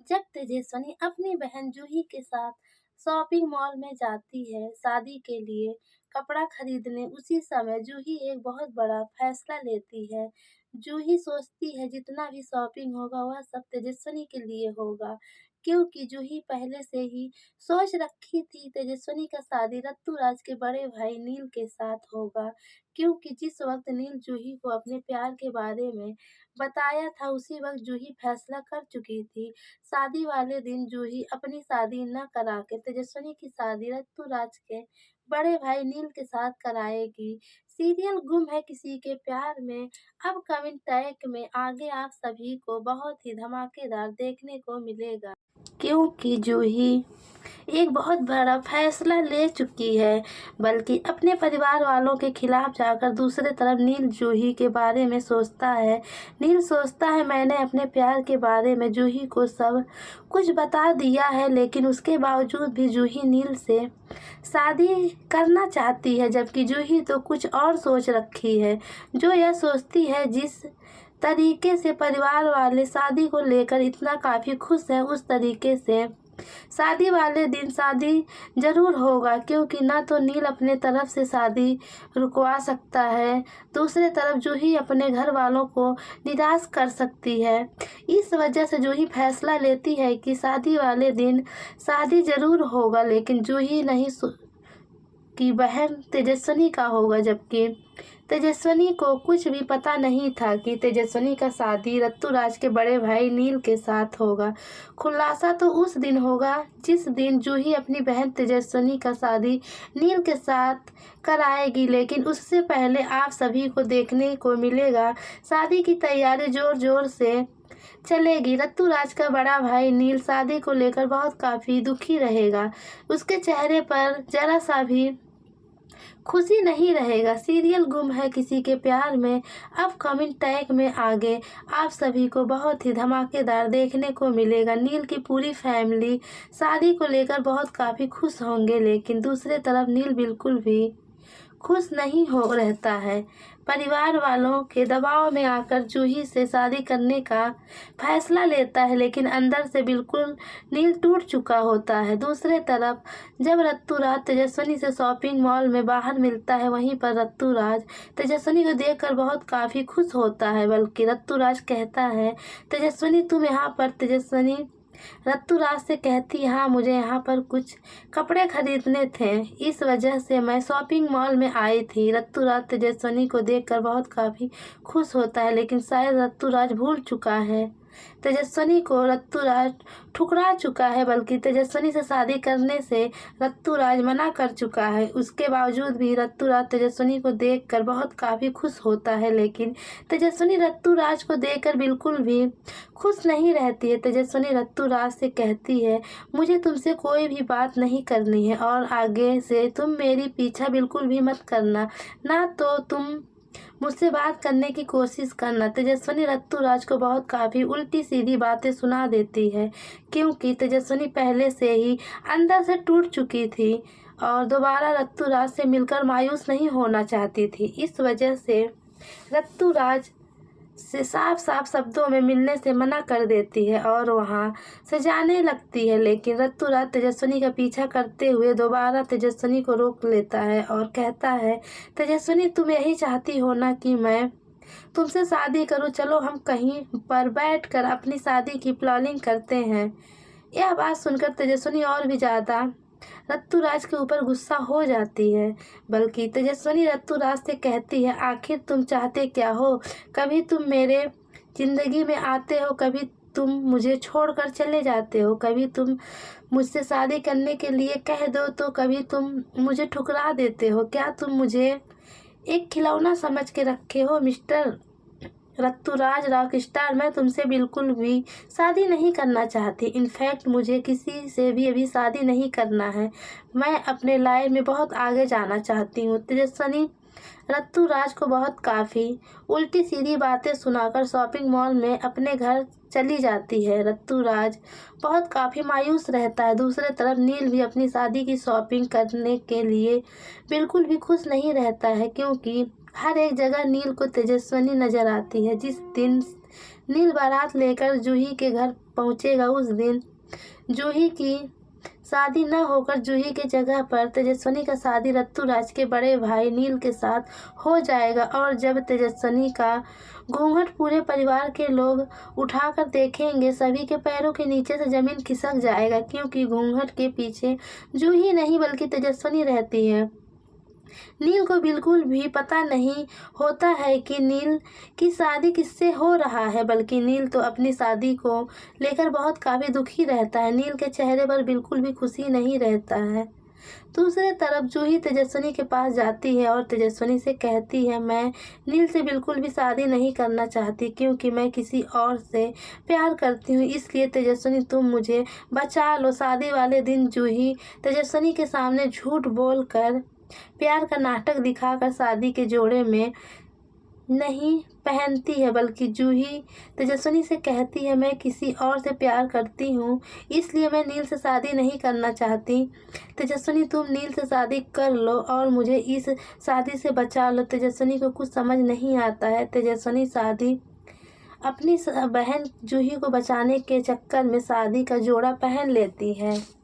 जब तेजस्विनी अपनी बहन जूही के साथ शॉपिंग मॉल में जाती है शादी के लिए कपड़ा खरीदने, उसी समय जूही एक बहुत बड़ा फैसला लेती है। जूही सोचती है जितना भी शॉपिंग होगा वह सब तेजस्विनी के लिए होगा, क्योंकि जूही पहले से ही सोच रखी थी तेजस्विनी का शादी रत्तूराज के बड़े भाई नील के साथ होगा। क्योंकि जिस वक्त नील जूही को अपने प्यार के बारे में बताया था उसी वक्त जूही फैसला कर चुकी थी। शादी वाले दिन जूही अपनी शादी न करा के तेजस्विनी की शादी रत्तूराज के बड़े भाई नील के साथ कराएगी। सीरियल गुम है किसी के प्यार में अपकमिंग टैग में आगे आप सभी को बहुत ही धमाकेदार देखने को मिलेगा, क्योंकि जूही एक बहुत बड़ा फैसला ले चुकी है, बल्कि अपने परिवार वालों के खिलाफ जाकर दूसरे तरफ नील जूही के बारे में सोचता है। नील सोचता है मैंने अपने प्यार के बारे में जूही को सब कुछ बता दिया है, लेकिन उसके बावजूद भी जूही नील से शादी करना चाहती है, जबकि जूही तो कुछ और सोच रखी है। जो यह सोचती है जिस तरीके से परिवार वाले शादी को लेकर इतना काफ़ी खुश हैं, उस तरीके से शादी वाले दिन शादी जरूर होगा, क्योंकि न तो नील अपने तरफ से शादी रुकवा सकता है, दूसरे तरफ जूही अपने घर वालों को निराश कर सकती है। इस वजह से जूही फैसला लेती है कि शादी वाले दिन शादी जरूर होगा, लेकिन जूही नहीं की बहन तेजस्विनी का होगा, जबकि तेजस्विनी को कुछ भी पता नहीं था कि तेजस्विनी का शादी रत्तूराज के बड़े भाई नील के साथ होगा। खुलासा तो उस दिन होगा जिस दिन जूही अपनी बहन तेजस्विनी का शादी नील के साथ कराएगी, लेकिन उससे पहले आप सभी को देखने को मिलेगा शादी की तैयारी जोर जोर से चलेगी। रत्तूराज का बड़ा भाई नील शादी को लेकर बहुत काफ़ी दुखी रहेगा, उसके चेहरे पर जरा सा भी खुशी नहीं रहेगा। सीरियल गुम है किसी के प्यार में अपकमिंग टैग में आगे आप सभी को बहुत ही धमाकेदार देखने को मिलेगा। नील की पूरी फैमिली शादी को लेकर बहुत काफ़ी खुश होंगे, लेकिन दूसरे तरफ नील बिल्कुल भी खुश नहीं हो रहता है। परिवार वालों के दबाव में आकर जूही से शादी करने का फैसला लेता है, लेकिन अंदर से बिल्कुल नील टूट चुका होता है। दूसरे तरफ जब रत्तूराज तेजस्विनी से शॉपिंग मॉल में बाहर मिलता है, वहीं पर रत्तूराज तेजस्विनी को देखकर बहुत काफ़ी खुश होता है, बल्कि रत्तूराज कहता है तेजस्विनी तुम यहाँ पर। तेजस्विनी रत्तूराज से कहती हाँ, मुझे यहाँ पर कुछ कपड़े खरीदने थे, इस वजह से मैं शॉपिंग मॉल में आई थी। रत्तूराज तेजस्विनी को देखकर बहुत काफ़ी खुश होता है, लेकिन शायद रत्तूराज भूल चुका है तेजस्विनी को रत्तूराज ठुकरा चुका है, बल्कि तेजस्विनी से शादी करने से रत्तूराज मना कर चुका है। उसके बावजूद भी रत्तूराज तेजस्विनी को देखकर बहुत काफ़ी खुश होता है, लेकिन तेजस्विनी रत्तूराज को देखकर बिल्कुल भी खुश नहीं रहती है। तेजस्विनी रत्तूराज से कहती है मुझे तुमसे कोई भी बात नहीं करनी है और आगे से तुम मेरी पीछा बिल्कुल भी मत करना, ना तो तुम मुझसे बात करने की कोशिश करना। तेजस्विनी रत्तूराज को बहुत काफ़ी उल्टी सीधी बातें सुना देती है, क्योंकि तेजस्विनी पहले से ही अंदर से टूट चुकी थी और दोबारा रत्तूराज से मिलकर मायूस नहीं होना चाहती थी। इस वजह से रत्तूराज से साफ साफ शब्दों में मिलने से मना कर देती है और वहाँ से जाने लगती है, लेकिन रत्तूराज तेजस्विनी का पीछा करते हुए दोबारा तेजस्विनी को रोक लेता है और कहता है तेजस्विनी तुम यही चाहती हो ना कि मैं तुमसे शादी करूं, चलो हम कहीं पर बैठकर अपनी शादी की प्लानिंग करते हैं। यह बात सुनकर तेजस्विनी और भी ज़्यादा रत्तूराज के ऊपर गुस्सा हो जाती है, बल्कि तेजस्विनी रत्तूराज से कहती है आखिर तुम चाहते क्या हो? कभी तुम मेरे जिंदगी में आते हो, कभी तुम मुझे छोड़कर चले जाते हो, कभी तुम मुझसे शादी करने के लिए कह दो तो कभी तुम मुझे ठुकरा देते हो। क्या तुम मुझे एक खिलौना समझ के रखे हो मिस्टर रत्तूराज रॉकस्टार? मैं तुमसे बिल्कुल भी शादी नहीं करना चाहती। इनफैक्ट मुझे किसी से भी अभी शादी नहीं करना है, मैं अपने लाइफ में बहुत आगे जाना चाहती हूँ। तेजस्विनी रत्तूराज को बहुत काफ़ी उल्टी सीधी बातें सुनाकर शॉपिंग मॉल में अपने घर चली जाती है। रत्तूराज बहुत काफ़ी मायूस रहता है। दूसरे तरफ नील भी अपनी शादी की शॉपिंग करने के लिए बिल्कुल भी खुश नहीं रहता है, क्योंकि हर एक जगह नील को तेजस्विनी नजर आती है। जिस दिन नील बारात लेकर जूही के घर पहुंचेगा उस दिन जूही की शादी न होकर जूही के जगह पर तेजस्विनी का शादी रत्तूराज के बड़े भाई नील के साथ हो जाएगा। और जब तेजस्विनी का घूंघट पूरे परिवार के लोग उठाकर देखेंगे, सभी के पैरों के नीचे से जमीन खिसक जाएगा, क्योंकि घूंघट के पीछे जूही नहीं बल्कि तेजस्विनी रहती है। नील को बिल्कुल भी पता नहीं होता है कि नील की शादी किससे हो रहा है, बल्कि नील तो अपनी शादी को लेकर बहुत काफ़ी दुखी रहता है। नील के चेहरे पर बिल्कुल भी खुशी नहीं रहता है। दूसरी तरफ जूही तेजस्विनी के पास जाती है और तेजस्विनी से कहती है, मैं नील से बिल्कुल भी शादी नहीं करना चाहती, क्योंकि मैं किसी और से प्यार करती हूँ। इसलिए तेजस्विनी तुम मुझे बचा लो। शादी वाले दिन जूही तेजस्विनी के सामने झूठ बोलकर प्यार का नाटक दिखाकर शादी के जोड़े में नहीं पहनती है, बल्कि जूही तेजस्विनी से कहती है, मैं किसी और से प्यार करती हूँ, इसलिए मैं नील से शादी नहीं करना चाहती। तेजस्विनी तुम नील से शादी कर लो और मुझे इस शादी से बचा लो। तेजस्विनी को कुछ समझ नहीं आता है। तेजस्विनी शादी अपनी बहन जूही को बचाने के चक्कर में शादी का जोड़ा पहन लेती है।